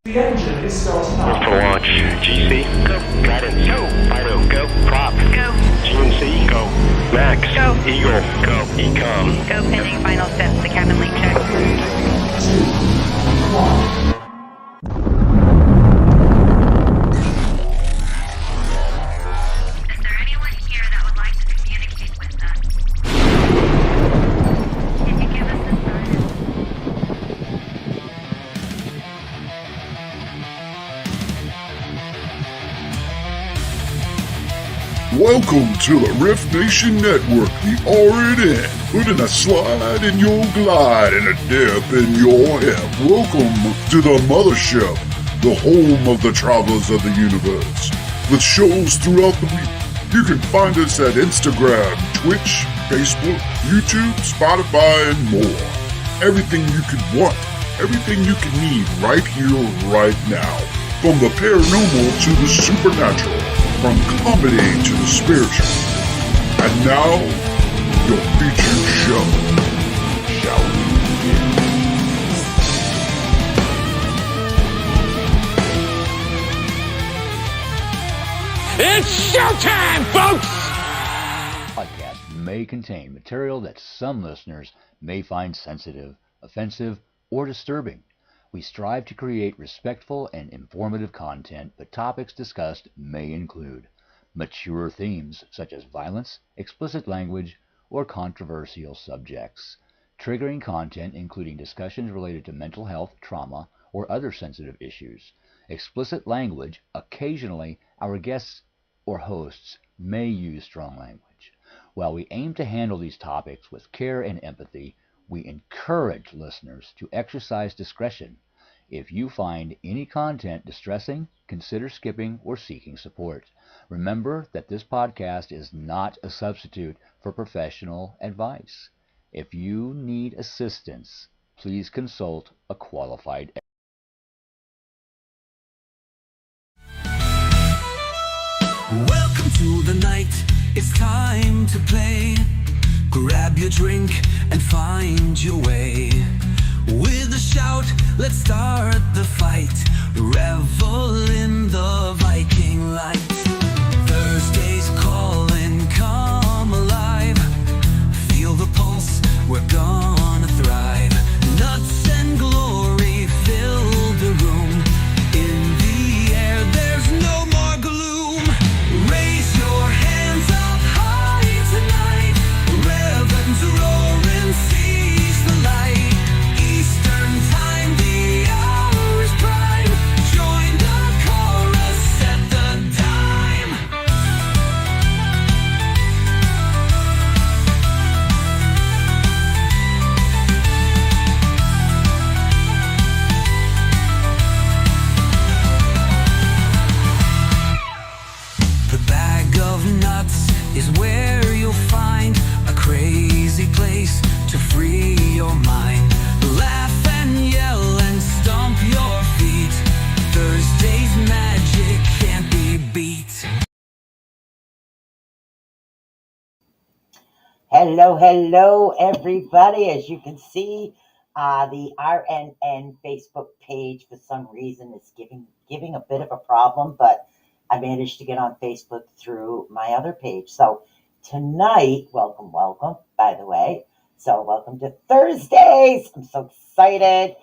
The engine is starting up. For launch. GC, go. Guidance, go. Fido, go. Prop, go. GNC, go. Max, go. Eagle, go. Ecom, go. Pending final steps to cabin link check. 3, 2, 1. Is there anyone here that would like to communicate with us? Can you give us a sign? Welcome to the riftnationnetwork, the RNN. Putting a slide in your glide and a dip in your hip. Welcome to the mothership, the home of the travelers of the universe. With shows throughout the week, you can find us at Instagram, Twitch, Facebook, YouTube, Spotify, and more. Everything you could want, everything you could need right here, right now. From the paranormal to the supernatural. From comedy to the spiritual. And now, your featured show. Shall we begin? It's showtime, folks! Podcast may contain material that some listeners may find sensitive, offensive, or disturbing. We strive to create respectful and informative content, but topics discussed may include mature themes such as violence, explicit language, or controversial subjects, triggering content including discussions related to mental health, trauma, or other sensitive issues, explicit language. Occasionally, our guests or hosts may use strong language. While we aim to handle these topics with care and empathy, we encourage listeners to exercise discretion. If you find any content distressing, consider skipping or seeking support. Remember that this podcast is not a substitute for professional advice. If you need assistance, please consult a qualified expert. Welcome to the night, it's time to play. Grab your drink and find your way. With a shout, let's start the fight. Revel in the Viking light. Thursday's calling, come alive. Feel the pulse, we're gonna thrive. Nuts and glory fill the room. In the air, there's no more gloom. Raise your hands up high tonight. Reverends roaring, seize the light. Eastern time, the hour is prime. Join the chorus, set the time. The bag of nuts is where you'll find a crazy place to free your mind. Laugh and yell and stomp your feet. Thursday's magic can't be beat. Hello, everybody. As you can see, the RNN Facebook page, for some reason, is giving a bit of a problem, but I managed to get on Facebook through my other page. So tonight, welcome, by the way. So welcome to Thursdays. I'm so excited.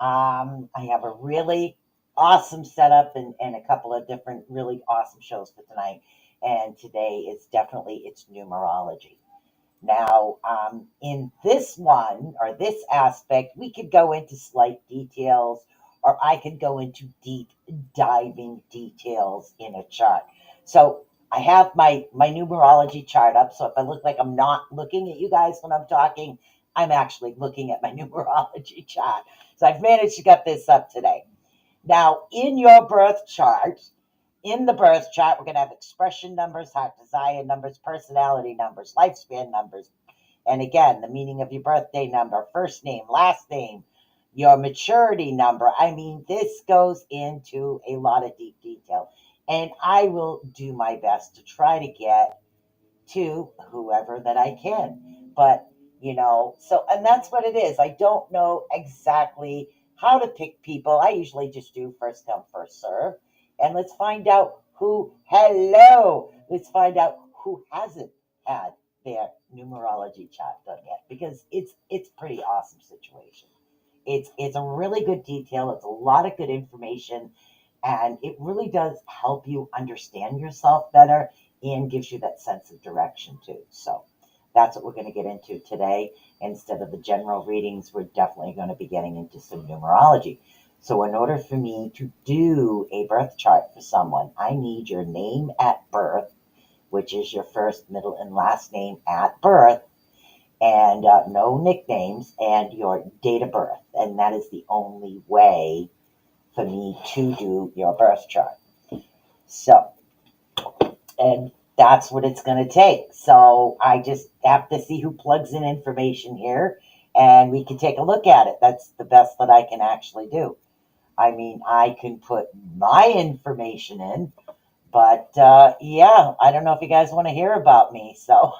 I have a really awesome setup and a couple of different really awesome shows for tonight. And today is definitely, it's numerology. Now, in this one, or this aspect, we could go into slight details, or I could go into deep diving details in a chart. So I have my numerology chart up. So if I look like I'm not looking at you guys when I'm talking, I'm actually looking at my numerology chart. So I've managed to get this up today. Now, in your birth chart, in the birth chart, we're going to have expression numbers, heart desire numbers, personality numbers, lifespan numbers. And again, the meaning of your birthday number, first name, last name, your maturity number. I mean, this goes into a lot of deep detail. And I will do my best to try to get to whoever that I can. But, so, and that's what it is. I don't know exactly how to pick people. I usually just do first come, first serve. And let's find out let's find out who hasn't had their numerology chart done yet, because it's pretty awesome situation. It's a really good detail. It's a lot of good information, and it really does help you understand yourself better and gives you that sense of direction too. So that's what we're going to get into today. Instead of the general readings, we're definitely going to be getting into some numerology. So in order for me to do a birth chart for someone, I need your name at birth, which is your first, middle, and last name at birth, and no nicknames, and your date of birth. And that is the only way for me to do your birth chart. So, and that's what it's going to take. So I just have to see who plugs in information here, and we can take a look at it. That's the best that I can actually do. I mean, I can put my information in, but yeah, I don't know if you guys want to hear about me. So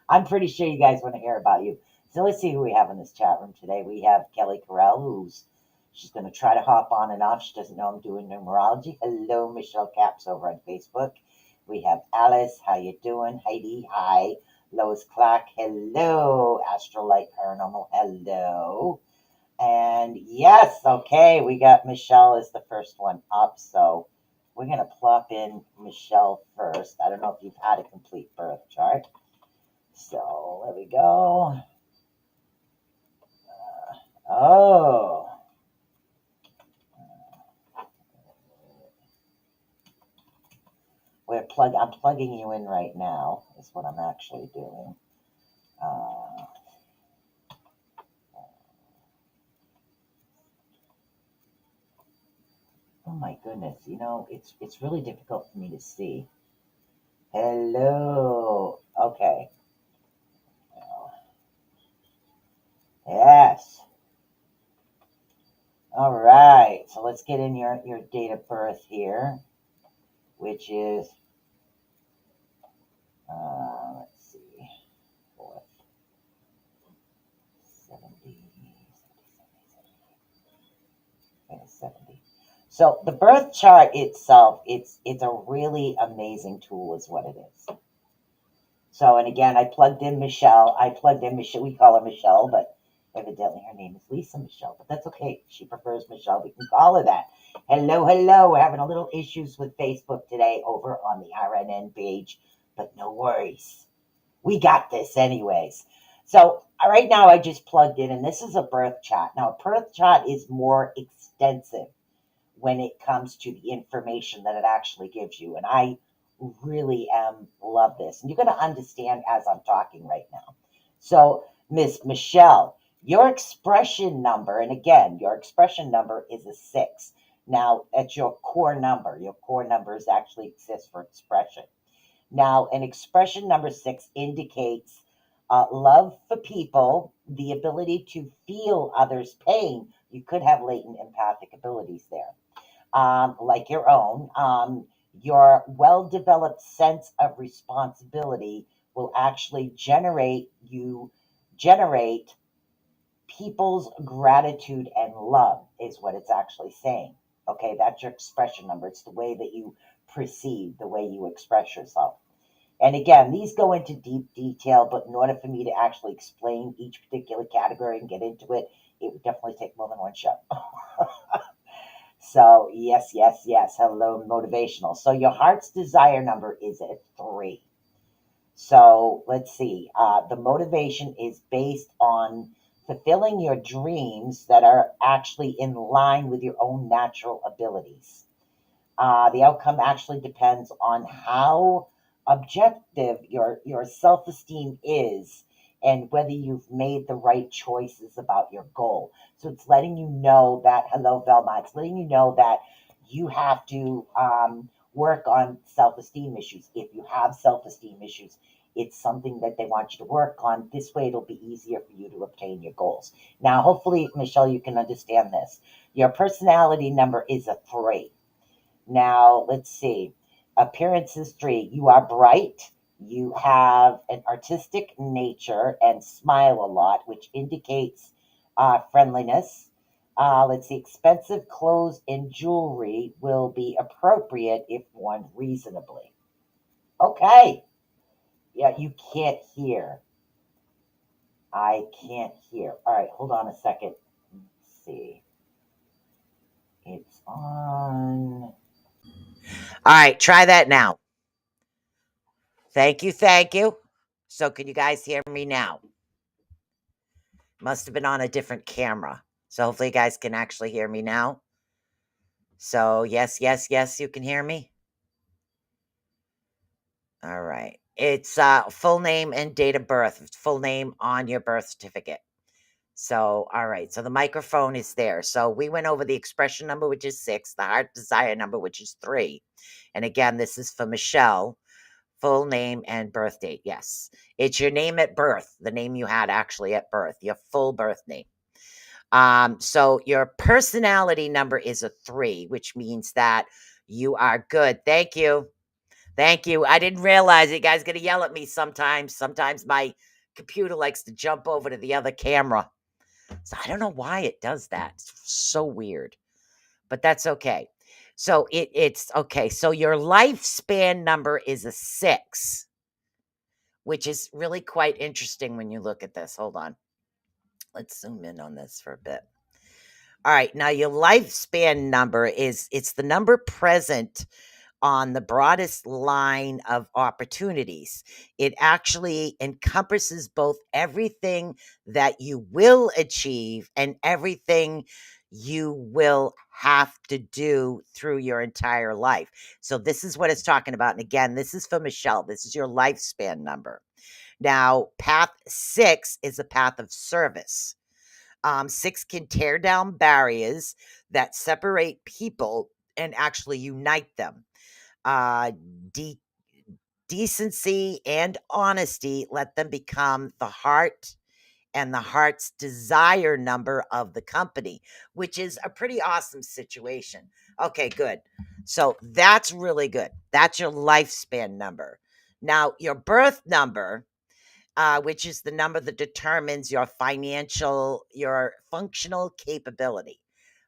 I'm pretty sure you guys want to hear about you. So let's see who we have in this chat room today. We have Kelly Carell, she's going to try to hop on and off. She doesn't know I'm doing numerology. Hello, Michelle Caps over on Facebook. We have Alice. How you doing? Heidi. Hi. Lois Clark. Hello. Astrolight Paranormal. Hello. And yes, okay, we got Michelle as the first one up. So we're going to plop in Michelle first. I don't know if you've had a complete birth chart. So there we go. Oh. I'm plugging you in right now, is what I'm actually doing. Oh my goodness, it's really difficult for me to see. Hello. Okay. Yes. All right. So let's get in your date of birth here, which is, let's see, 4th, 70, 70. So the birth chart itself, it's a really amazing tool is what it is. So, and again, I plugged in Michelle. We call her Michelle, but evidently her name is Lisa Michelle, but that's okay. She prefers Michelle. We can call her that. Hello. We're having a little issues with Facebook today over on the RNN page, but no worries. We got this anyways. So right now I just plugged in, and this is a birth chart. Now, a birth chart is more extensive when it comes to the information that it actually gives you. And I really love this. And you're going to understand as I'm talking right now. So, Miss Michelle, your expression number, and again, your expression number is a 6. Now, that's your core number. Your core numbers actually exist for expression. Now, an expression number 6 indicates love for people, the ability to feel others' pain. You could have latent empathic abilities there. Like your own, your well-developed sense of responsibility will actually generate people's gratitude and love is what it's actually saying. Okay, that's your expression number. It's the way that you perceive, the way you express yourself. And again, these go into deep detail, but in order for me to actually explain each particular category and get into it, it would definitely take more than one show. So, yes. Hello, motivational. So, your heart's desire number is at 3. So, let's see. The motivation is based on fulfilling your dreams that are actually in line with your own natural abilities. The outcome actually depends on how objective your self-esteem is and whether you've made the right choices about your goal. So it's letting you know that, hello, Velma, it's letting you know that you have to work on self-esteem issues. If you have self-esteem issues, it's something that they want you to work on. This way, it'll be easier for you to obtain your goals. Now, hopefully, Michelle, you can understand this. Your personality number is a 3. Now, let's see. Appearance is 3. You are bright. You have an artistic nature and smile a lot, which indicates friendliness. Let's see, expensive clothes and jewelry will be appropriate if worn reasonably. Okay. Yeah, you can't hear. I can't hear. All right, hold on a second. Let's see. It's on. All right, try that now. Thank you, thank you. So, can you guys hear me now? Must have been on a different camera. So, hopefully, you guys can actually hear me now. So, yes, yes, yes, you can hear me. All right. It's full name and date of birth. It's full name on your birth certificate. So, all right. So the microphone is there. So we went over the expression number, which is 6, the heart desire number, which is 3. And again, this is for Michelle. Full name and birth date. Yes. It's your name at birth, the name you had actually at birth, your full birth name. So your personality number is a 3, which means that you are good. Thank you. Thank you. I didn't realize you guys gonna yell at me sometimes. Sometimes my computer likes to jump over to the other camera. So I don't know why it does that. It's so weird. But that's okay. So it's okay. So your lifespan number is a 6, which is really quite interesting when you look at this. Hold on. Let's zoom in on this for a bit. All right. Now your lifespan number it's the number present on the broadest line of opportunities. It actually encompasses both everything that you will achieve and everything you will have to do through your entire life. So, this is what it's talking about. And again, this is for Michelle. This is your lifespan number. Now, path 6 is a path of service. 6 can tear down barriers that separate people and actually unite them. De- decency and honesty let them become the heart and the heart's desire number of the company, which is a pretty awesome situation. Okay, good. So that's really good. That's your lifespan number. Now, your birth number, which is the number that determines your functional capability.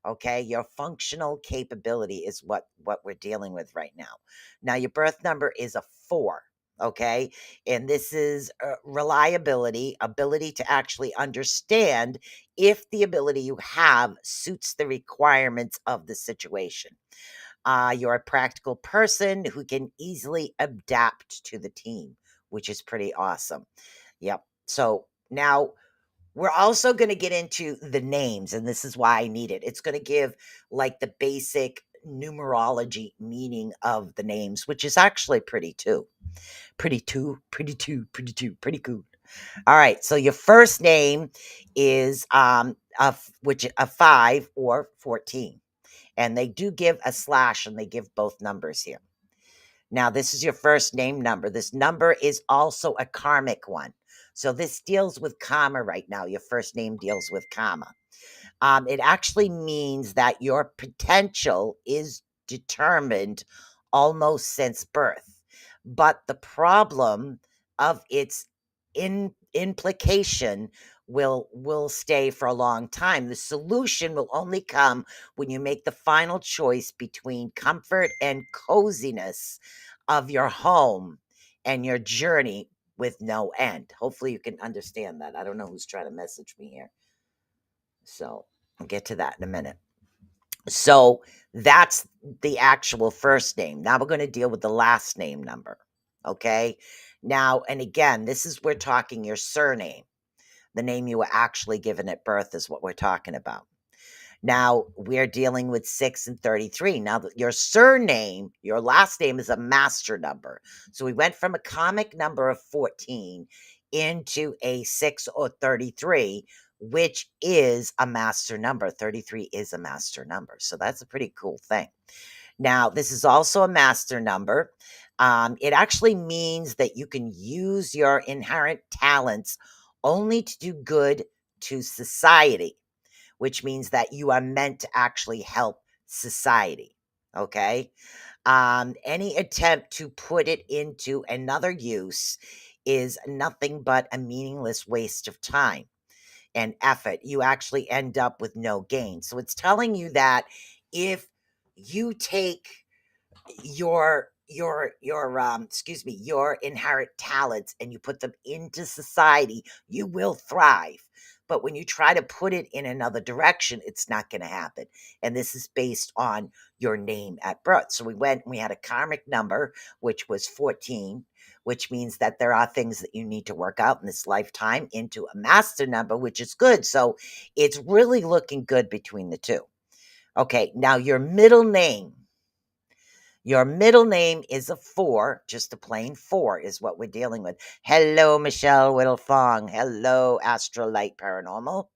Okay, your functional capability is what we're dealing with right now. Now, your birth number is a 4. Okay, and this is reliability, ability to actually understand if the ability you have suits the requirements of the situation. You're a practical person who can easily adapt to the team, which is pretty awesome. Yep. So now we're also going to get into the names, and this is why I need it. It's going to give like the basic numerology meaning of the names, which is actually pretty cool. All right. So your first name is which a 5 or 14. And they do give a slash and they give both numbers here. Now, this is your first name number. This number is also a karmic one. So this deals with karma right now. Your first name deals with karma. It actually means that your potential is determined almost since birth. But the problem of its implication will stay for a long time. The solution will only come when you make the final choice between comfort and coziness of your home and your journey with no end. Hopefully you can understand that. I don't know who's trying to message me here. So I'll get to that in a minute. So that's the actual first name. Now we're going to deal with the last name number. Okay. Now, and again, this is we're talking your surname. The name you were actually given at birth is what we're talking about. Now we're dealing with 6 and 33. Now your surname, your last name is a master number. So we went from a comic number of 14 into a 6 or 33, which is a master number. 33 is a master number. So that's a pretty cool thing. Now, this is also a master number. It actually means that you can use your inherent talents only to do good to society, which means that you are meant to actually help society. Okay. Any attempt to put it into another use is nothing but a meaningless waste of time. and effort, you actually end up with no gain. So it's telling you that if you take your inherent talents and you put them into society, you will thrive. But when you try to put it in another direction, it's not going to happen. And this is based on your name at birth. So we had a karmic number, which was 14, which means that there are things that you need to work out in this lifetime, into a master number, which is good. So it's really looking good between the two. Okay, now your middle name. Your middle name is a 4, just a plain 4 is what we're dealing with. Hello, Michelle Whittlefong. Hello, Astrolight Paranormal.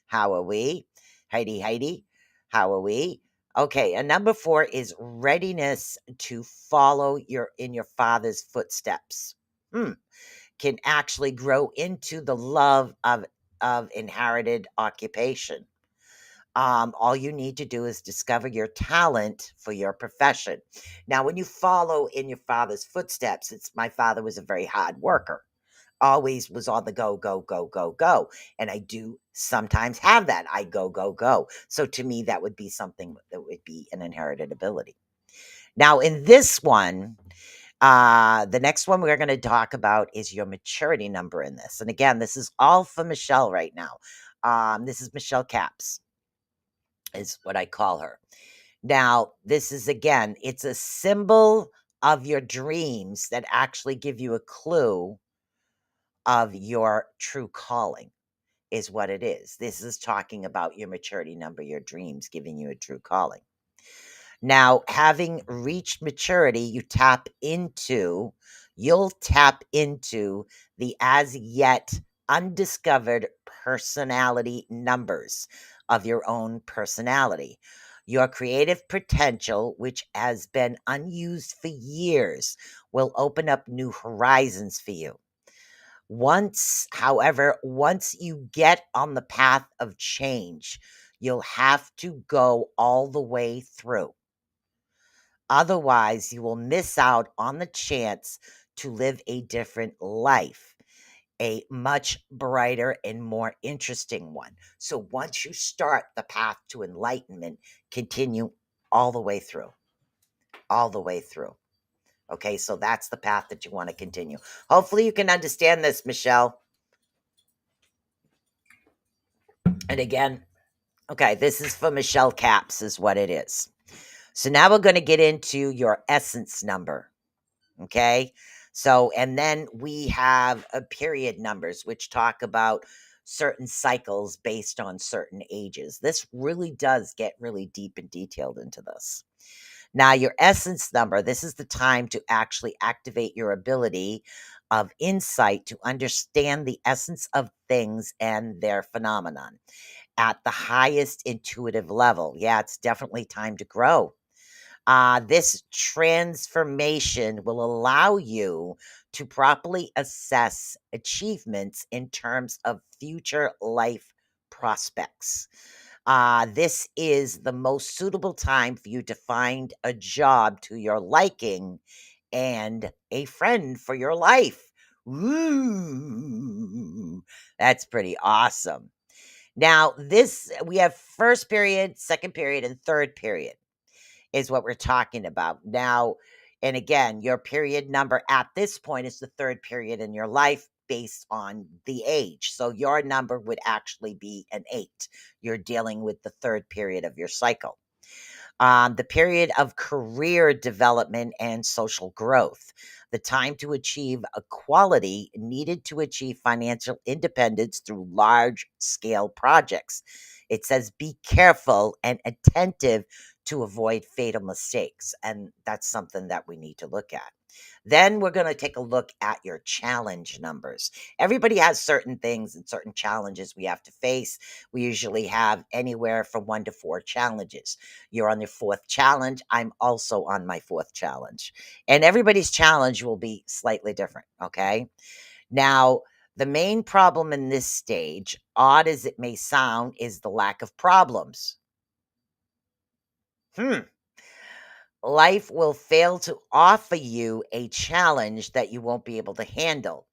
How are we? Heidi. How are we? Okay, and number 4 is readiness to follow in your father's footsteps. Can actually grow into the love of inherited occupation. All you need to do is discover your talent for your profession. Now, when you follow in your father's footsteps, my father was a very hard worker, always was on the go, go, go, go, go. And I do sometimes have that. I go, go, go. So to me, that would be something that would be an inherited ability. Now, in this one, the next one we're going to talk about is your maturity number in this. And again, this is all for Michelle right now. This is Michelle Caps, is what I call her. Now, this is again, it's a symbol of your dreams that actually give you a clue of your true calling, is what it is. This is talking about your maturity number, your dreams giving you a true calling. Now, having reached maturity, you'll tap into the as yet undiscovered personality numbers of your own personality. Your creative potential, which has been unused for years, will open up new horizons for you. Once you get on the path of change, you'll have to go all the way through. Otherwise, you will miss out on the chance to live a different life, a much brighter and more interesting one. So once you start the path to enlightenment, continue all the way through. All the way through. Okay, so that's the path that you want to continue. Hopefully you can understand this, Michelle. And again, okay, this is for Michelle Caps, is what it is. So now we're going to get into your essence number. Okay. So, and then we have period numbers, which talk about certain cycles based on certain ages. This really does get really deep and detailed into this. Now, your essence number, this is the time to actually activate your ability of insight to understand the essence of things and their phenomenon at the highest intuitive level. Yeah, it's definitely time to grow. This transformation will allow you to properly assess achievements in terms of future life prospects. This is the most suitable time for you to find a job to your liking and a friend for your life. Woo! That's pretty awesome. Now, we have first period, second period, and third period is what we're talking about. Now, and again, your period number at this point is the third period in your life based on the age. So your number would actually be an 8. You're dealing with the third period of your cycle. The period of career development and social growth, the time to achieve equality needed to achieve financial independence through large scale projects. It says be careful and attentive to avoid fatal mistakes. And that's something that we need to look at. Then we're going to take a look at your challenge numbers. Everybody has certain things and certain challenges we have to face. We usually have anywhere from 1 to 4 challenges. You're on your 4th challenge. I'm also on my 4th challenge. And everybody's challenge will be slightly different. Okay. Now, the main problem in this stage, odd as it may sound, is the lack of problems. Life will fail to offer you a challenge that you won't be able to handle.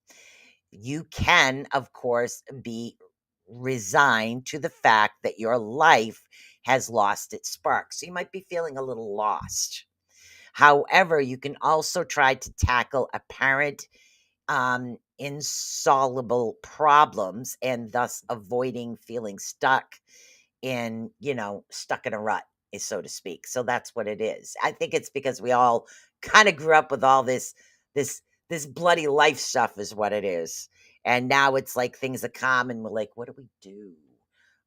You can, of course, be resigned to the fact that your life has lost its spark. So you might be feeling a little lost. However, you can also try to tackle apparent insoluble problems and thus avoiding feeling stuck stuck in a rut, so to speak. So that's what it is. I think it's because we all kind of grew up with all this this bloody life stuff is what it is. And now it's like things are calm and we're like, what do we do?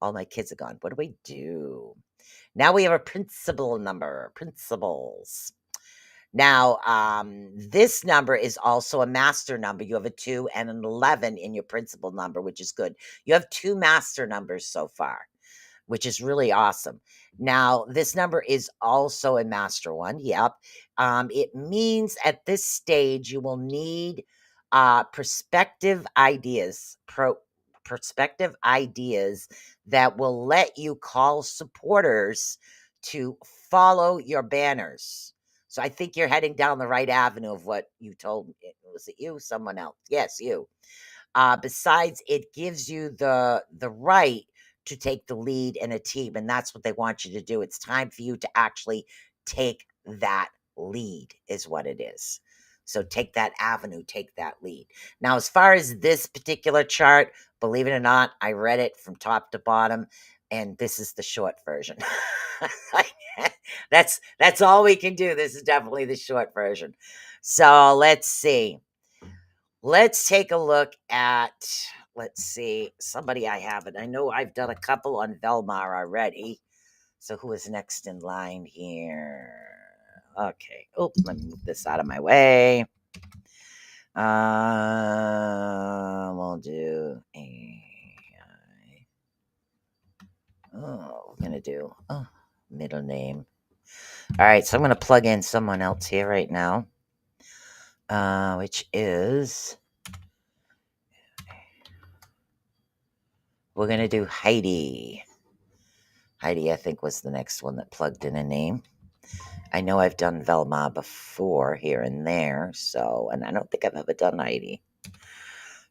All my kids are gone. What do we do? Now we have a principal number, principles. Now, this number is also a master number. You have a 2 and an 11 in your principal number, which is good. You have 2 master numbers so far, which is really awesome. Now, this number is also a master one. Yep. It means at this stage you will need perspective ideas, perspective ideas that will let you call supporters to follow your banners. So I think you're heading down the right avenue of what you told me. Was it you? Someone else? Yes, you. Besides, it gives you the right to take the lead in a team, and that's what they want you to do. It's time for you to actually take that lead, is what it is. So take that avenue, take that lead. Now, as far as this particular chart, believe it or not, I read it from top to bottom, and this is the short version. That's all we can do. This is definitely the short version. So let's see. Let's take a look at, let's see, somebody I haven't. I know I've done a couple on Velmar already. So who is next in line here? Okay. Oh, let me move this out of my way. We'll do AI. Oh, we're going to do middle name. All right, so I'm going to plug in someone else here right now, which is, we're going to do Heidi. Heidi, I think, was the next one that plugged in a name. I know I've done Velma before here and there, and I don't think I've ever done Heidi.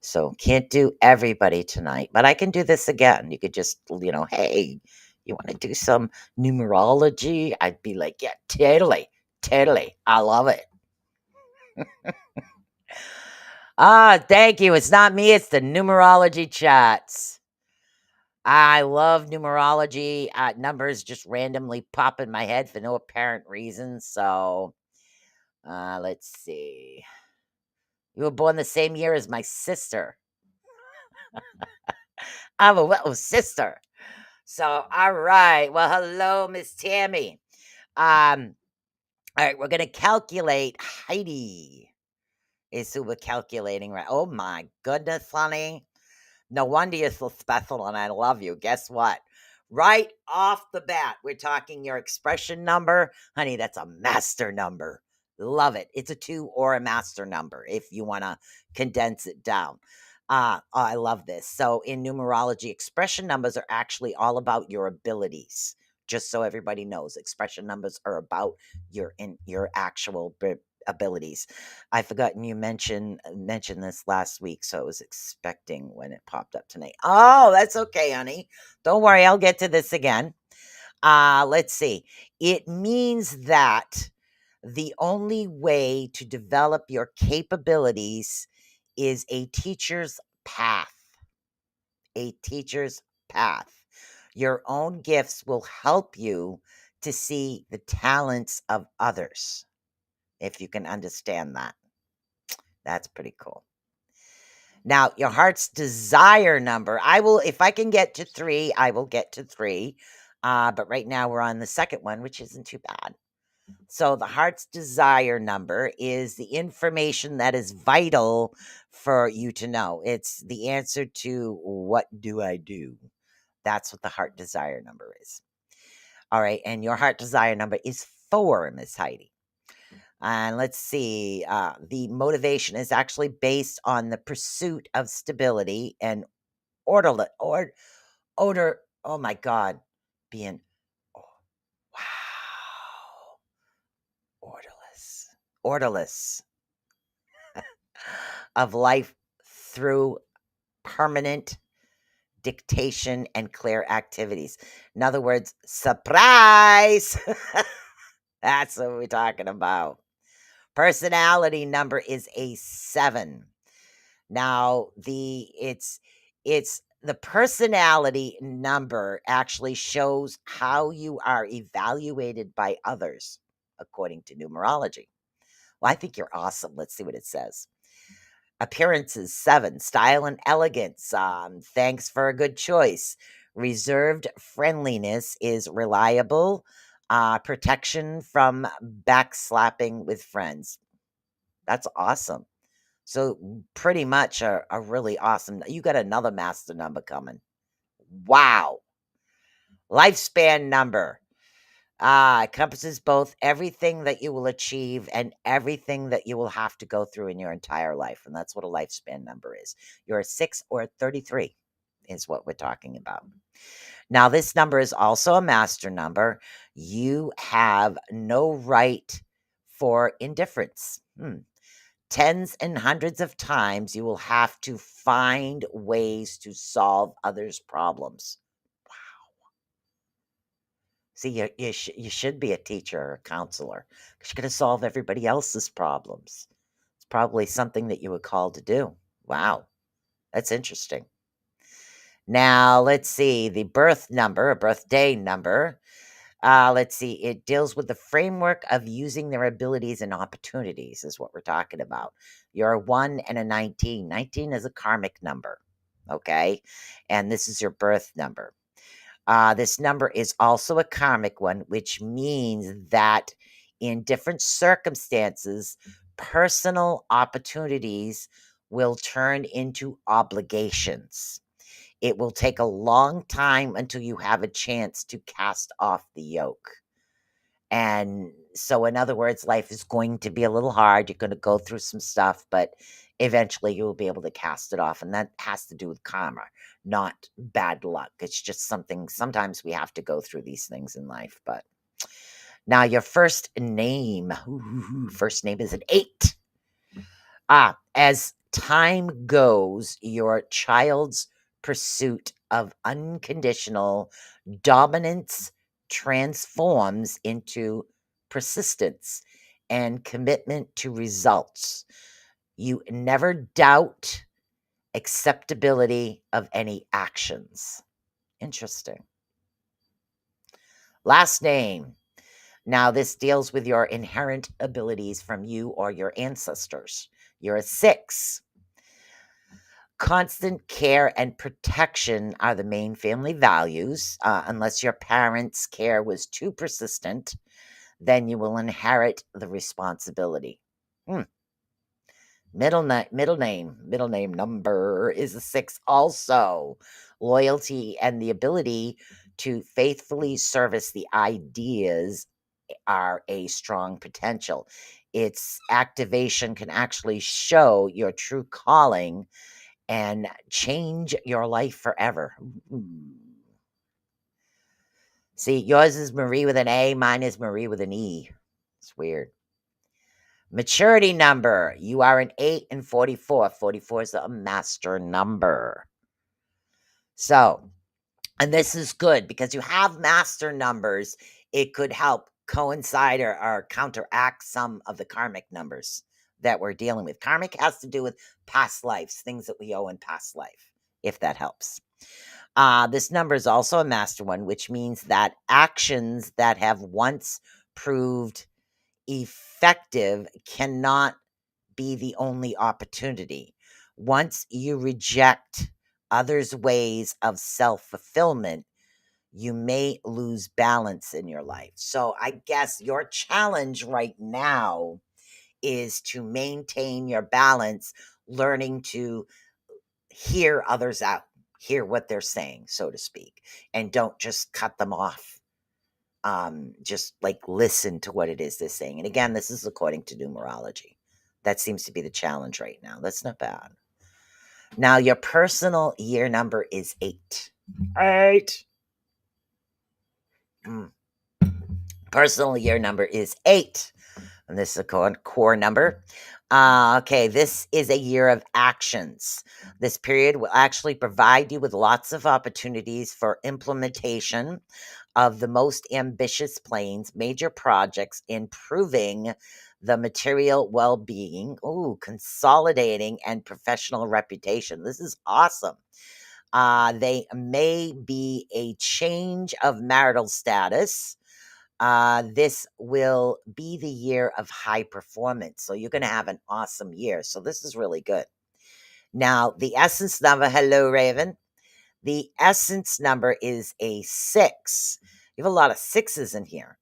So can't do everybody tonight, but I can do this again. You could just, hey, you want to do some numerology? I'd be like, yeah, totally. I love it. Thank you. It's not me, it's the numerology chats. I love numerology. Numbers just randomly pop in my head for no apparent reason. So, let's see. You were born the same year as my sister. I have a little sister. So, all right. Well, hello, Miss Tammy. All right, we're gonna calculate Heidi. Is who we're calculating, right? Oh my goodness, honey. No wonder you're so special and I love you. Guess what? Right off the bat, we're talking your expression number. Honey, that's a master number. Love it. It's a 2 or a master number if you want to condense it down. I love this. So in numerology, expression numbers are actually all about your abilities. Just so everybody knows, expression numbers are about your actual abilities. I forgotten you mentioned this last week, so I was expecting when it popped up tonight. Oh, that's okay, honey. Don't worry, I'll get to this again. Let's see. It means that the only way to develop your capabilities is a teacher's path. A teacher's path. Your own gifts will help you to see the talents of others, if you can understand that. That's pretty cool. Now, your heart's desire number, if I can get to 3, I will get to 3. But right now we're on the second one, which isn't too bad. So the heart's desire number is the information that is vital for you to know. It's the answer to what do I do? That's what the heart desire number is. All right. And your heart desire number is 4, Miss Heidi. And let's see, the motivation is actually based on the pursuit of stability and order. Oh my God, being, wow, orderless of life through permanent dictation, and clear activities. In other words, surprise! That's what we're talking about. Personality number is a 7. Now, it's the personality number actually shows how you are evaluated by others, according to numerology. Well, I think you're awesome. Let's see what it says. Appearances 7. Style and elegance. Thanks for a good choice. Reserved friendliness is reliable. Protection from backslapping with friends. That's awesome. So pretty much a really awesome. You got another master number coming. Wow. Lifespan number. Encompasses both everything that you will achieve and everything that you will have to go through in your entire life. And that's what a lifespan number is. You're a 6 or a 33 is what we're talking about. Now, this number is also a master number. You have no right for indifference. Tens and hundreds of times you will have to find ways to solve others' problems. See, you should be a teacher or a counselor because you're going to solve everybody else's problems. It's probably something that you were called to do. Wow, that's interesting. Now, let's see the birth number, a birthday number. Let's see, it deals with the framework of using their abilities and opportunities, is what we're talking about. You're a 1 and a 19. 19 is a karmic number, okay? And this is your birth number. This number is also a karmic one, which means that in different circumstances, personal opportunities will turn into obligations. It will take a long time until you have a chance to cast off the yoke. And so, in other words, life is going to be a little hard. You're going to go through some stuff, but eventually you will be able to cast it off. And that has to do with karma, not bad luck. It's just something, sometimes we have to go through these things in life. But now, your first name is an 8. As time goes, your child's pursuit of unconditional dominance transforms into persistence and commitment to results. You never doubt acceptability of any actions. Interesting. Last name. Now, this deals with your inherent abilities from you or your ancestors. You're a 6. Constant care and protection are the main family values. Unless your parents' care was too persistent, then you will inherit the responsibility. Middle name number is a 6 also. Loyalty and the ability to faithfully service the ideas are a strong potential. Its activation can actually show your true calling and change your life forever. See, yours is Marie with an A, mine is Marie with an E. It's weird. Maturity number. You are an 8 and 44. 44 is a master number. So, and this is good because you have master numbers. It could help coincide or counteract some of the karmic numbers that we're dealing with. Karmic has to do with past lives, things that we owe in past life, if that helps. This number is also a master one, which means that actions that have once proved effective cannot be the only opportunity. Once you reject others' ways of self-fulfillment, you may lose balance in your life. So I guess your challenge right now is to maintain your balance, learning to hear others out, hear what they're saying, so to speak, and don't just cut them off. Just like listen to what it is they're saying. And again, this is according to numerology. That seems to be the challenge right now. That's not bad. Now, your personal year number is 8. 8. Personal year number is 8. And this is a core number. Okay, this is a year of actions. This period will actually provide you with lots of opportunities for implementation of the most ambitious plans, major projects, improving the material well being, ooh, consolidating and professional reputation. This is awesome. They may be a change of marital status. This will be the year of high performance. So you're going to have an awesome year. So this is really good. Now, the essence number, hello, Raven. The essence number is a 6. You have a lot of sixes in here.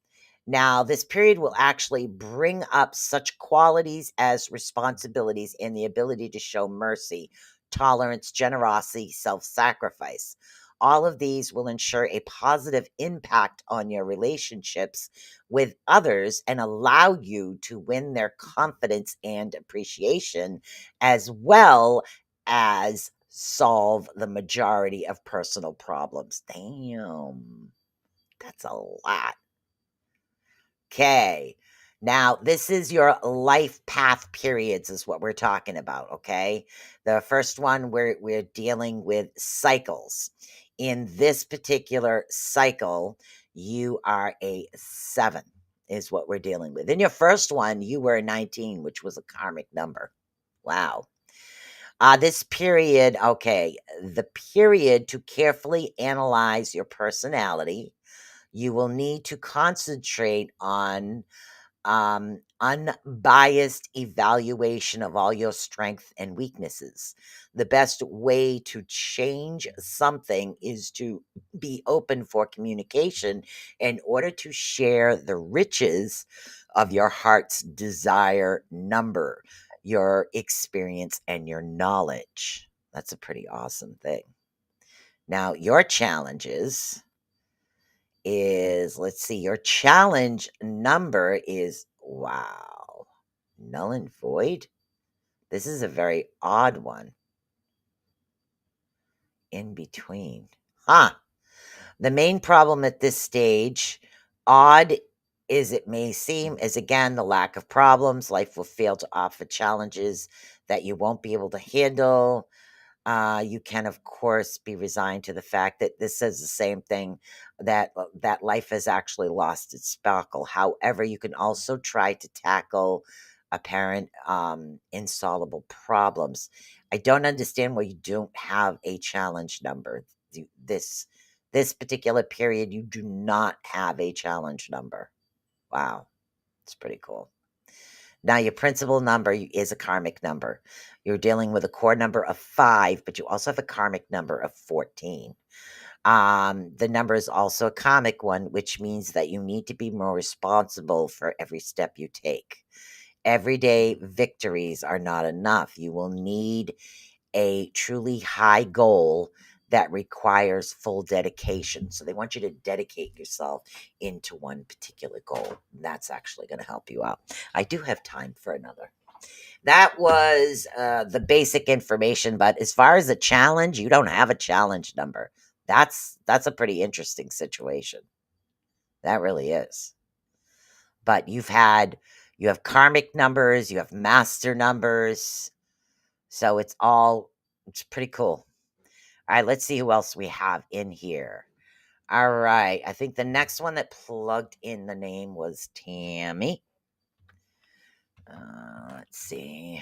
Now, this period will actually bring up such qualities as responsibilities and the ability to show mercy, tolerance, generosity, self sacrifice. All of these will ensure a positive impact on your relationships with others and allow you to win their confidence and appreciation, as well as solve the majority of personal problems. Damn, that's a lot. Okay. Now, this is your life path periods, is what we're talking about. Okay. The first one, we're dealing with cycles. In this particular cycle, you are a 7, is what we're dealing with. In your first one, you were a 19, which was a karmic number. Wow. This period, okay, the period to carefully analyze your personality. You will need to concentrate on unbiased evaluation of all your strengths and weaknesses. The best way to change something is to be open for communication in order to share the riches of your heart's desire number, your experience, and your knowledge. That's a pretty awesome thing. Now, your challenges is, let's see, your challenge number is, wow, null and void. This is a very odd one. In between. Huh. The main problem at this stage, odd as it may seem, is again the lack of problems. Life will fail to offer challenges that you won't be able to handle. You can, of course, be resigned to the fact that this says the same thing, that that life has actually lost its sparkle. However, you can also try to tackle apparent insoluble problems. I don't understand why you don't have a challenge number. This particular period, you do not have a challenge number. Wow, it's pretty cool. Now, your principal number is a karmic number. You're dealing with a core number of 5, but you also have a karmic number of 14. The number is also a karmic one, which means that you need to be more responsible for every step you take. Everyday victories are not enough. You will need a truly high goal that requires full dedication. So they want you to dedicate yourself into one particular goal. And that's actually going to help you out. I do have time for another. That was the basic information, but as far as a challenge, you don't have a challenge number. That's a pretty interesting situation. That really is. But you have karmic numbers, you have master numbers. So it's pretty cool. All right, let's see who else we have in here. All right, I think the next one that plugged in the name was Tammy. Let's see.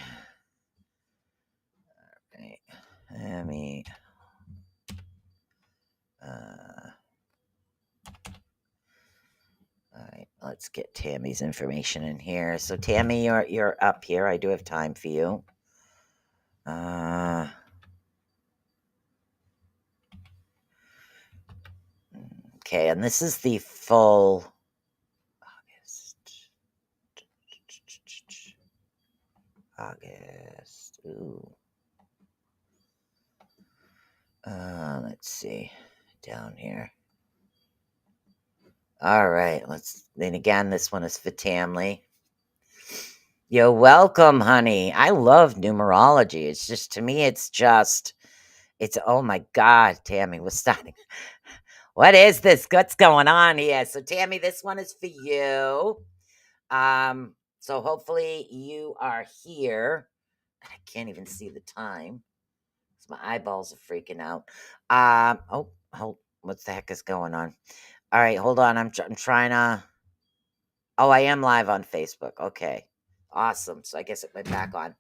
All right, Tammy. All right, let's get Tammy's information in here. So Tammy, you're up here. I do have time for you. Okay, and this is the full August. Ooh. Let's see. Down here. All right, then again, this one is for Tammy. You're welcome, honey. I love numerology. It's just, to me, it's oh my God, Tammy, we're starting. What is this? What's going on here? So, Tammy, this one is for you. So hopefully you are here. I can't even see the time. My eyeballs are freaking out. What the heck is going on? All right, hold on. I'm trying to. Oh, I am live on Facebook. Okay, awesome. So I guess it went back on.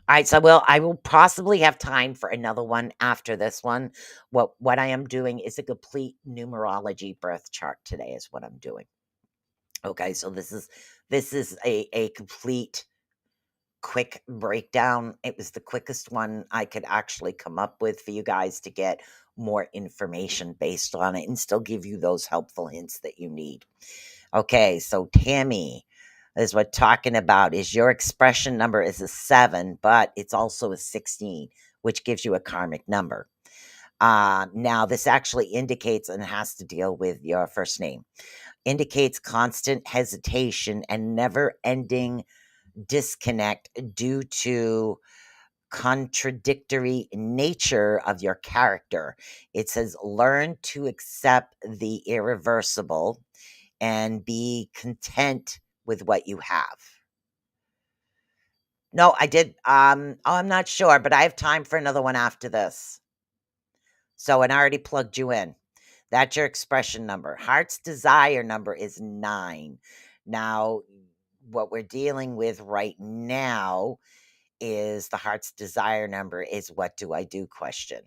All right, so I will possibly have time for another one after this one. What I am doing is a complete numerology birth chart today. Is what I'm doing. Okay, so this is a complete quick breakdown. It was the quickest one I could actually come up with for you guys to get more information based on it and still give you those helpful hints that you need. Okay, so Tammy is what talking about is your expression number is a 7, but it's also a 16, which gives you a karmic number. Now, this actually indicates and has to deal with your first name. Indicates constant hesitation and never ending disconnect due to contradictory nature of your character. It says learn to accept the irreversible and be content with what you have. No, I did. I'm not sure, but I have time for another one after this. So, and I already plugged you in. That's your expression number. Heart's desire number is 9. Now, what we're dealing with right now is the heart's desire number is what do I do question.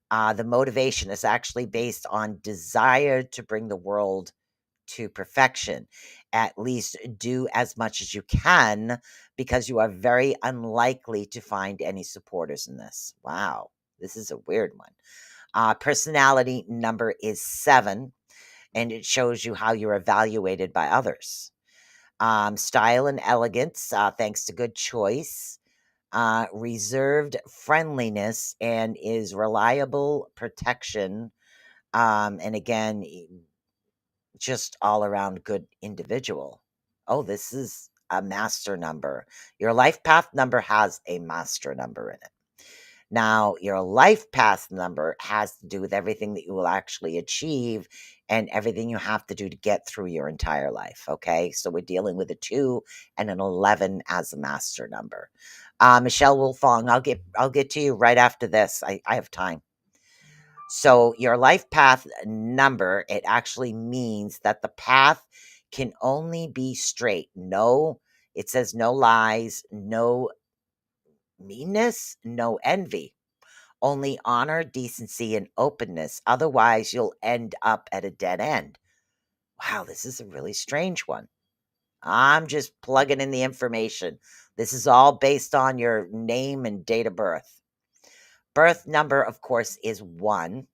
The motivation is actually based on desire to bring the world to perfection. At least do as much as you can because you are very unlikely to find any supporters in this. Wow, this is a weird one. Personality number is 7, and it shows you how you're evaluated by others. Style and elegance, thanks to good choice. Reserved friendliness and is reliable protection. And again, just all around good individual. Oh, this is a master number. Your life path number has a master number in it. Now, your life path number has to do with everything that you will actually achieve and everything you have to do to get through your entire life. Okay. So we're dealing with a 2 and an 11 as a master number. Michelle Wolfong, I'll get to you right after this. I have time. So your life path number, it actually means that the path can only be straight. No, it says no lies, no meanness, no envy. Only honor, decency, and openness. Otherwise, you'll end up at a dead end. Wow, this is a really strange one. I'm just plugging in the information. This is all based on your name and date of birth. Birth number, of course, is 1,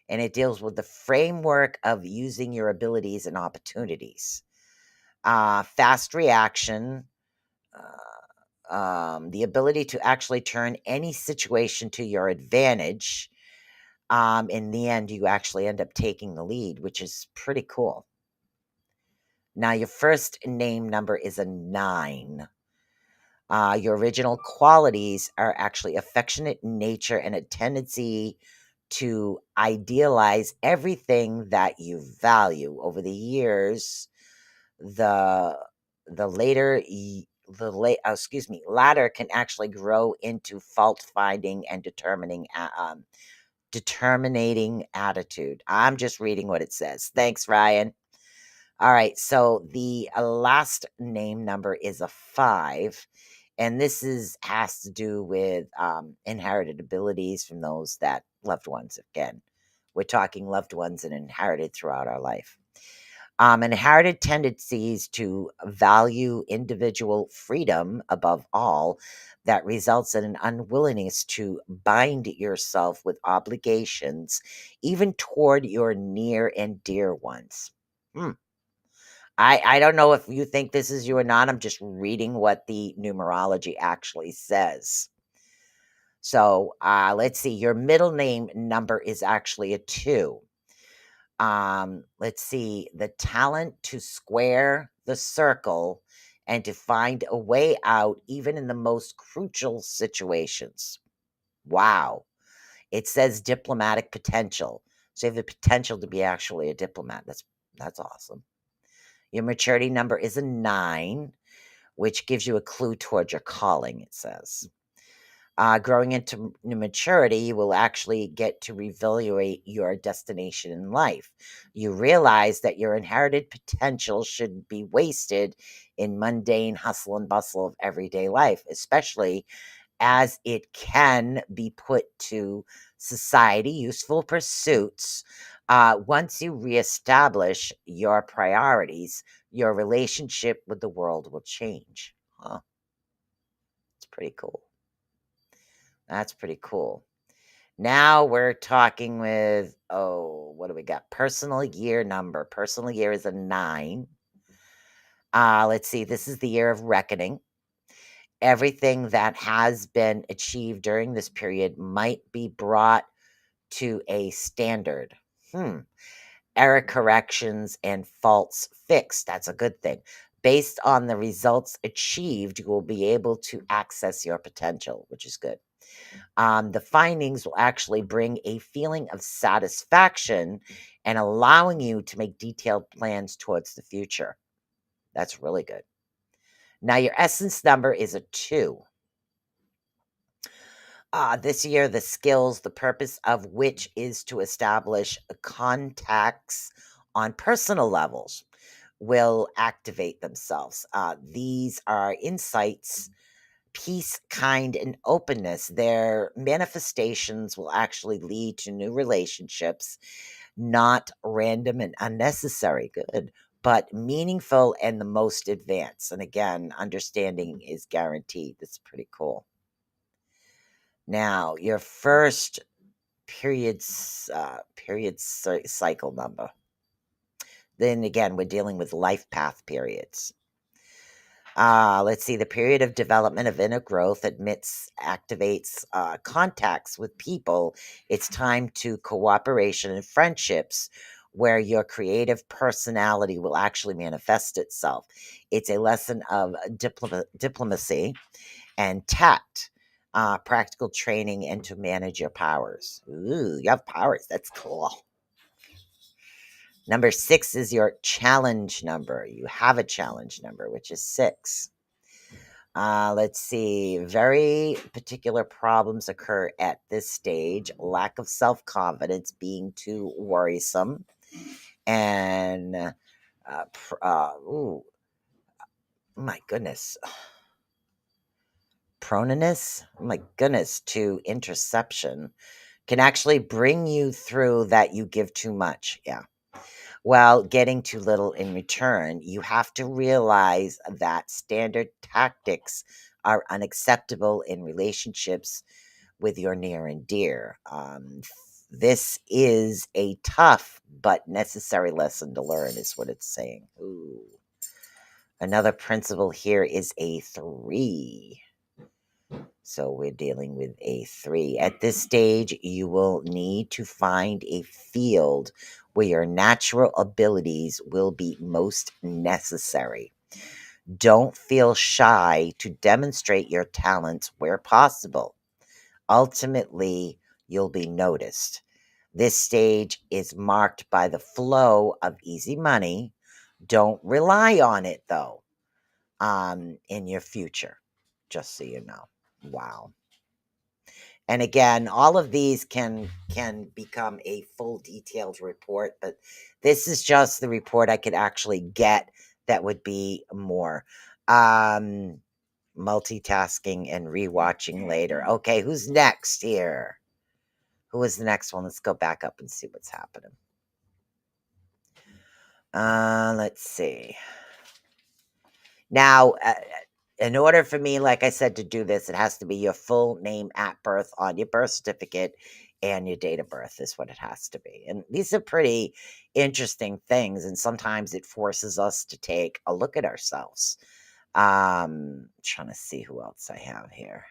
and it deals with the framework of using your abilities and opportunities. Fast reaction, the ability to actually turn any situation to your advantage. In the end, you actually end up taking the lead, which is pretty cool. Now, your first name number is a 9. Your original qualities are actually affectionate nature and a tendency to idealize everything that you value. Over the years, the latter can actually grow into fault finding and determinating attitude. I'm just reading what it says. Thanks, Ryan. All right, so the last name number is a 5, and this has to do with inherited abilities from those that loved ones. Again, we're talking loved ones and inherited throughout our life. Inherited tendencies to value individual freedom above all that results in an unwillingness to bind yourself with obligations, even toward your near and dear ones. I don't know if you think this is you or not. I'm just reading what the numerology actually says. So let's see. Your middle name number is actually a 2. Let's see. The talent to square the circle and to find a way out, even in the most crucial situations. Wow. It says diplomatic potential. So you have the potential to be actually a diplomat. That's awesome. Your maturity number is a 9, which gives you a clue toward your calling, it says. Growing into maturity, you will actually get to reevaluate your destination in life. You realize that your inherited potential shouldn't be wasted in mundane hustle and bustle of everyday life, especially as it can be put to society useful pursuits. Once you reestablish your priorities, your relationship with the world will change. Huh? It's pretty cool. That's pretty cool. Now we're talking with, what do we got? Personal year number. Personal year is a 9. Let's see. This is the year of reckoning. Everything that has been achieved during this period might be brought to a standard. Error corrections and faults fixed. That's a good thing. Based on the results achieved, you will be able to access your potential, which is good. The findings will actually bring a feeling of satisfaction and allowing you to make detailed plans towards the future. That's really good. Now, your essence number is a 2. This year, the skills, the purpose of which is to establish contacts on personal levels, will activate themselves. These are insights, peace, kind, and openness. Their manifestations will actually lead to new relationships, not random and unnecessary, good, but meaningful and the most advanced. And again, understanding is guaranteed. That's pretty cool. Now, your first cycle number. Then again, we're dealing with life path periods. Let's see. The period of development of inner growth activates contacts with people. It's time to cooperation and friendships where your creative personality will actually manifest itself. It's a lesson of diplomacy and tact, practical training, and to manage your powers. Ooh, you have powers. That's cool. Number 6 is your challenge number. You have a challenge number, which is 6. Let's see. Very particular problems occur at this stage. Lack of self-confidence, being too worrisome, and my goodness, proneness. My goodness, to interception can actually bring you through that you give too much. Yeah. While getting too little in return, you have to realize that standard tactics are unacceptable in relationships with your near and dear. This is a tough but necessary lesson to learn, is what it's saying. Ooh. Another principle here is a 3. So we're dealing with a 3. At this stage, you will need to find a field where your natural abilities will be most necessary. Don't feel shy to demonstrate your talents where possible. Ultimately, you'll be noticed. This stage is marked by the flow of easy money. Don't rely on it, though, in your future, just so you know. Wow. And again, all of these can become a full detailed report, but this is just the report I could actually get that would be more. Multitasking and rewatching later. Okay, who's next here? Who is the next one? Let's go back up and see what's happening. Let's see. Now, in order for me, like I said, to do this, it has to be your full name at birth on your birth certificate and your date of birth is what it has to be. And these are pretty interesting things. And sometimes it forces us to take a look at ourselves. Trying to see who else I have here.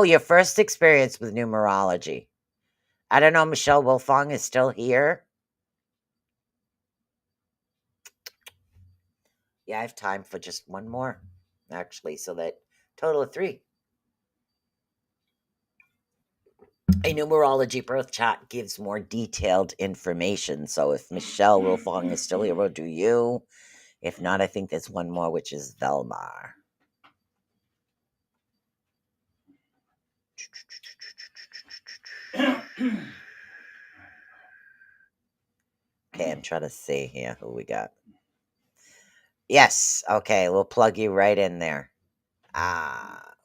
Your first experience with numerology. I don't know, Michelle Wolfong is still here. Yeah, I have time for just one more, actually, so that total of 3. A numerology birth chart gives more detailed information. So if Michelle Wilfong is still here, we'll do you. If not, I think there's one more, which is Velmar. Okay, I'm trying to see here who we got. Yes, okay, we'll plug you right in there.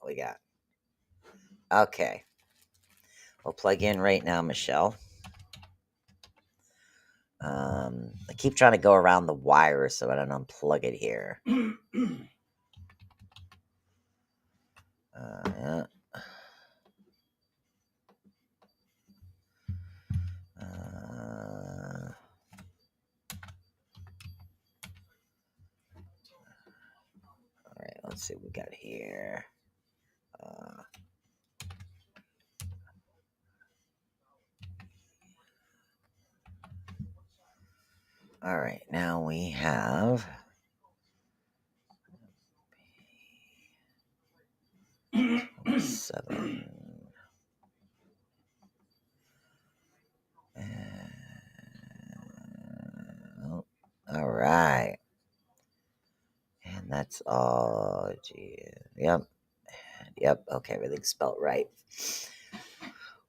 We got. Okay. We'll plug in right now, Michelle. I keep trying to go around the wire so I don't unplug it here. Yeah. All right, let's see what we got here. All right, now we have 7. All right. And that's all. Yep. Yep. Okay, everything's spelled right.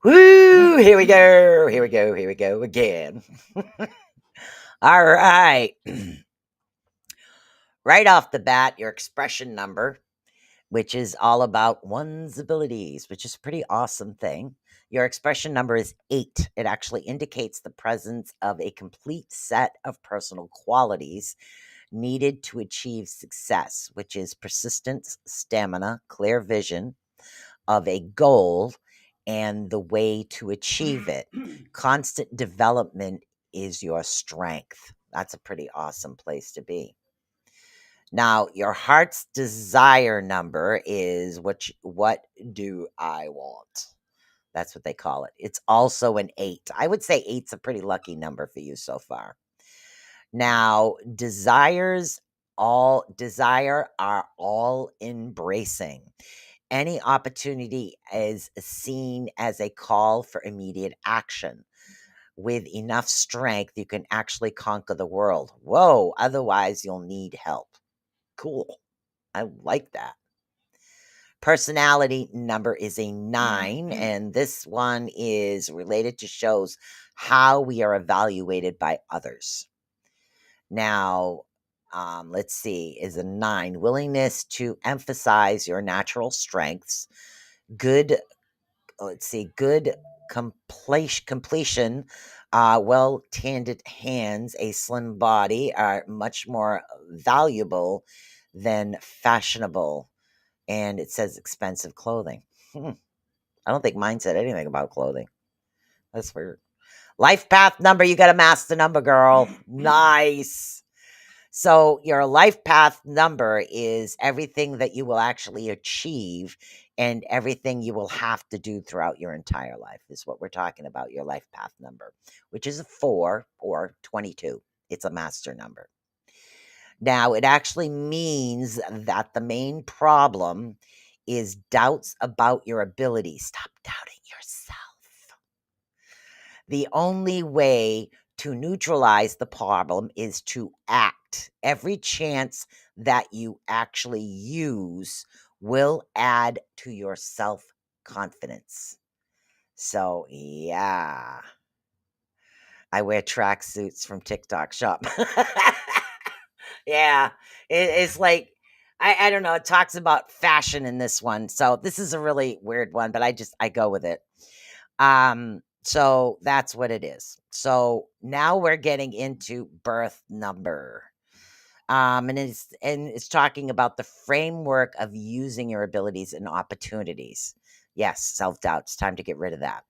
Woo! Here we go. Here we go. Here we go again. All right. Right off the bat, your expression number, which is all about one's abilities, which is a pretty awesome thing. Your expression number is 8. It actually indicates the presence of a complete set of personal qualities needed to achieve success, which is persistence, stamina, clear vision of a goal, and the way to achieve it. Constant development is your strength. That's a pretty awesome place to be. Now, your heart's desire number is what do I want? That's what they call it. It's also an 8. I would say 8's a pretty lucky number for you so far. Now, desire are all embracing. Any opportunity is seen as a call for immediate action. With enough strength, you can actually conquer the world. Whoa, otherwise you'll need help. Cool. I like that. Personality number is a 9, and this one is related to shows how we are evaluated by others. Now, let's see, is a 9. Willingness to emphasize your natural strengths. Good completion, well-tended hands, a slim body are much more valuable than fashionable. And it says expensive clothing. I don't think mine said anything about clothing. That's weird. Life path number, you got to mask the number, girl. Nice. So your life path number is everything that you will actually achieve and everything you will have to do throughout your entire life is what we're talking about, your life path number, which is a 4 or 22. It's a master number. Now, it actually means that the main problem is doubts about your ability. Stop doubting yourself. The only way to neutralize the problem is to act. Every chance that you actually use will add to your self-confidence. So, yeah. I wear tracksuits from TikTok shop. Yeah. It's like, I don't know. It talks about fashion in this one. So this is a really weird one, but I go with it. So that's what it is. So now we're getting into birth number. And it's talking about the framework of using your abilities and opportunities. Yes, self-doubt. It's time to get rid of that.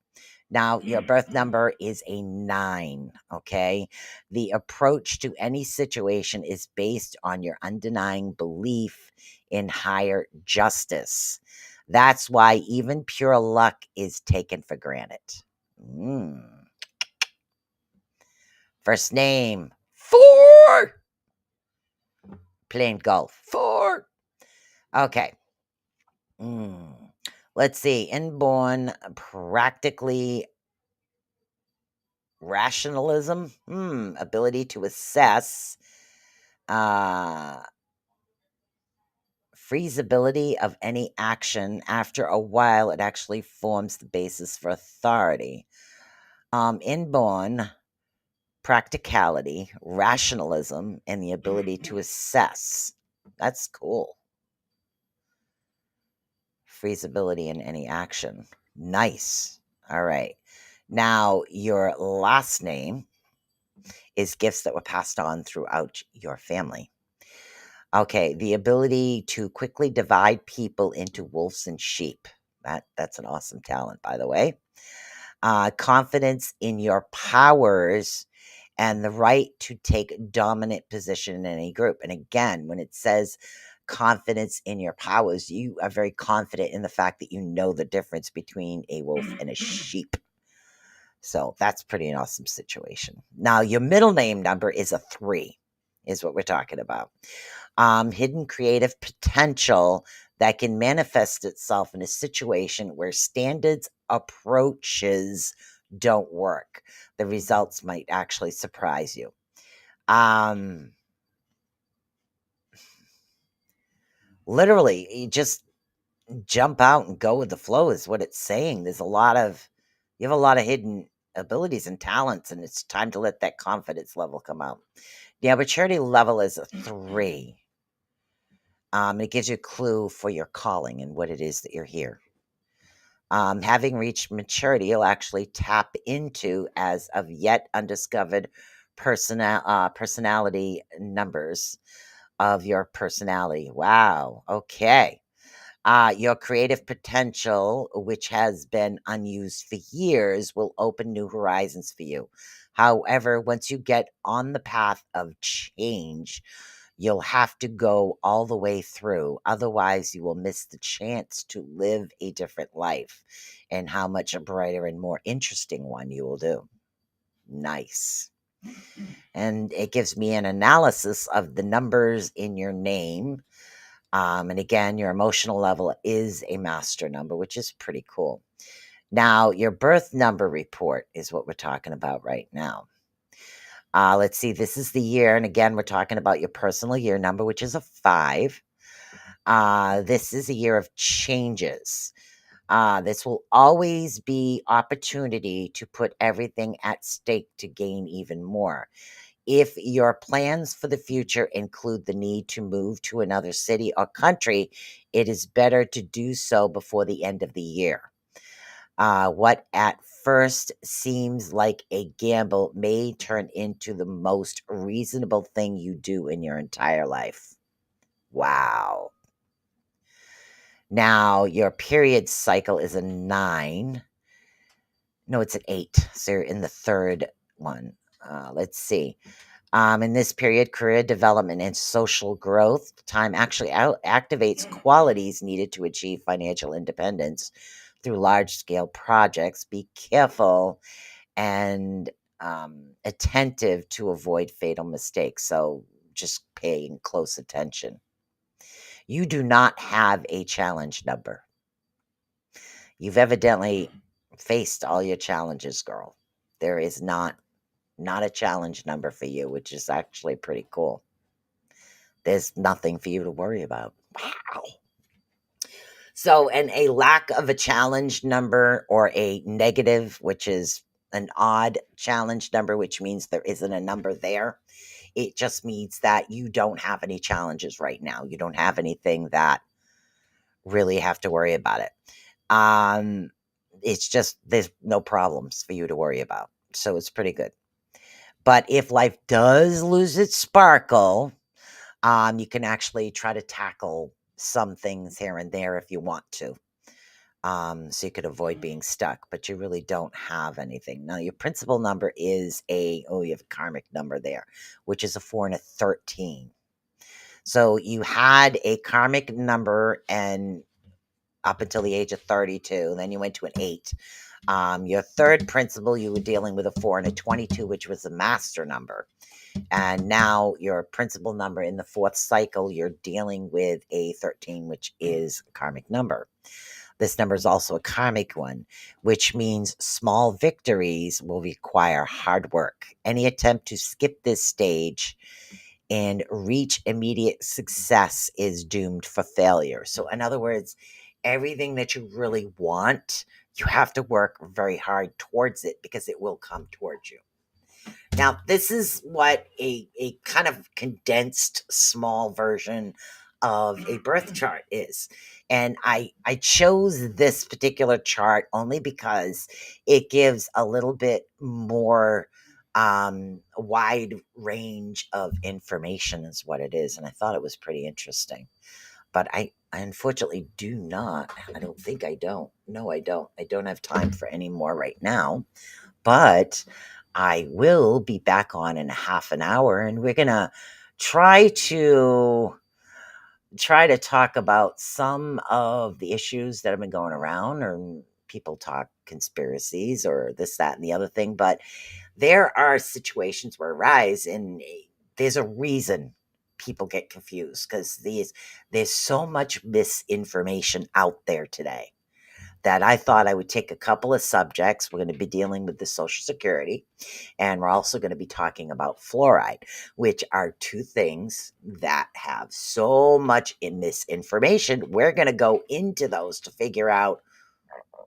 Now, your birth number is a 9, okay? The approach to any situation is based on your undenying belief in higher justice. That's why even pure luck is taken for granted. First name, 4. Playing golf, 4. Okay. Let's see. Inborn practically rationalism, ability to assess, feasibility of any action. After a while, it actually forms the basis for authority. Inborn practicality, rationalism, and the ability to assess. That's cool. Feasibility in any action. Nice. All right. Now, your last name is gifts that were passed on throughout your family. Okay, the ability to quickly divide people into wolves and sheep. That's an awesome talent, by the way. Confidence in your powers and the right to take dominant position in any group. And again, when it says confidence in your powers, you are very confident in the fact that you know the difference between a wolf and a sheep. So that's pretty an awesome situation. Now, your middle name number is a 3, is what we're talking about. Hidden creative potential that can manifest itself in a situation where standards approaches don't work. The results might actually surprise you. Literally, you just jump out and go with the flow is what it's saying. You have a lot of hidden abilities and talents, and it's time to let that confidence level come out. The maturity level is a 3. It gives you a clue for your calling and what it is that you're here. Having reached maturity, you'll actually tap into as of yet undiscovered personality numbers of your personality. Wow. Okay. Your creative potential, which has been unused for years, will open new horizons for you. However, once you get on the path of change, you'll have to go all the way through. Otherwise, you will miss the chance to live a different life and how much a brighter and more interesting one you will do. Nice. And it gives me an analysis of the numbers in your name. And again, your emotional level is a master number, which is pretty cool. Now, your birth number report is what we're talking about right now. Let's see, this is the year. And again, we're talking about your personal year number, which is a 5. This is a year of changes. This will always be opportunity to put everything at stake to gain even more. If your plans for the future include the need to move to another city or country, it is better to do so before the end of the year. What at first seems like a gamble may turn into the most reasonable thing you do in your entire life. Wow. Now, your period cycle is a 9. No, it's an 8. So you're in the third one. Let's see. In this period, career development and social growth time actually activates qualities needed to achieve financial independence through large scale projects. Be careful and attentive to avoid fatal mistakes. So just paying close attention. You do not have a challenge number. You've evidently faced all your challenges, girl. There is not a challenge number for you, which is actually pretty cool. There's nothing for you to worry about. Wow. So, and a lack of a challenge number or a negative, which is an odd challenge number, which means there isn't a number there. It just means that you don't have any challenges right now. You don't have anything that really have to worry about it. It's just there's no problems for you to worry about. So it's pretty good. But if life does lose its sparkle, you can actually try to tackle some things here and there if you want to. So you could avoid being stuck, but you really don't have anything. Now, your principal number is you have a karmic number there, which is a 4 and a 13. So you had a karmic number and up until the age of 32, then you went to an 8. Your third principal, you were dealing with a 4 and a 22, which was a master number. And now your principal number in the 4th cycle, you're dealing with a 13, which is a karmic number. This number is also a karmic one, which means small victories will require hard work. Any attempt to skip this stage and reach immediate success is doomed for failure. So, in other words, everything that you really want, you have to work very hard towards it because it will come towards you. Now, this is what a kind of condensed small version of a birth chart is. And I chose this particular chart only because it gives a little bit more wide range of information is what it is. And I thought it was pretty interesting. But I unfortunately do not. I don't think I don't. No, I don't. I don't have time for any more right now. But I will be back on in half an hour, and we're gonna try to talk about some of the issues that have been going around, or people talk conspiracies or this, that, and the other thing. But there are situations where arise, and there's a reason people get confused because there's so much misinformation out there today that I thought I would take a couple of subjects. We're going to be dealing with the Social Security, and we're also going to be talking about fluoride, which are two things that have so much in misinformation. We're going to go into those to figure out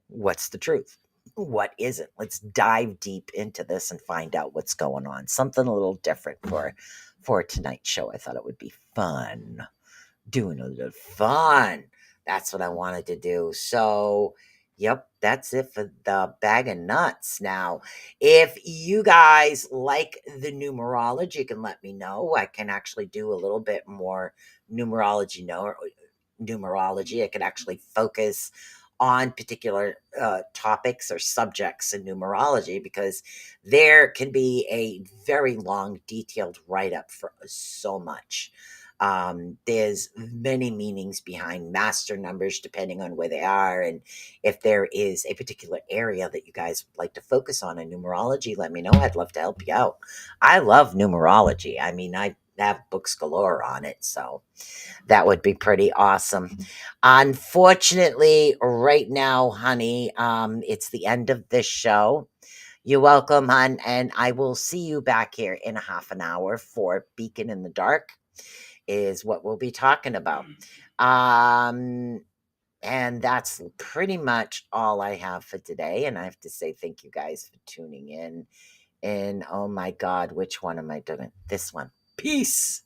what's the truth, what isn't. Let's dive deep into this and find out what's going on. Something a little different for tonight's show. I thought it would be fun. Doing a little fun. That's what I wanted to do. So, yep, that's it for the bag of nuts. Now, if you guys like the numerology, you can let me know. I can actually do a little bit more numerology. I can actually focus on particular topics or subjects in numerology because there can be a very long, detailed write-up for so much. There's many meanings behind master numbers depending on where they are, and if there is a particular area that you guys would like to focus on in numerology, let me know. I'd love to help you out. I love numerology. I mean, I have books galore on it, so that would be pretty awesome. Unfortunately, right now, honey, it's the end of this show. You're welcome, hon, and I will see you back here in a half an hour for Beacon in the Dark is what we'll be talking about. And that's pretty much all I have for today. And I have to say thank you guys for tuning in. And oh my God, which one am I doing? This one. Peace.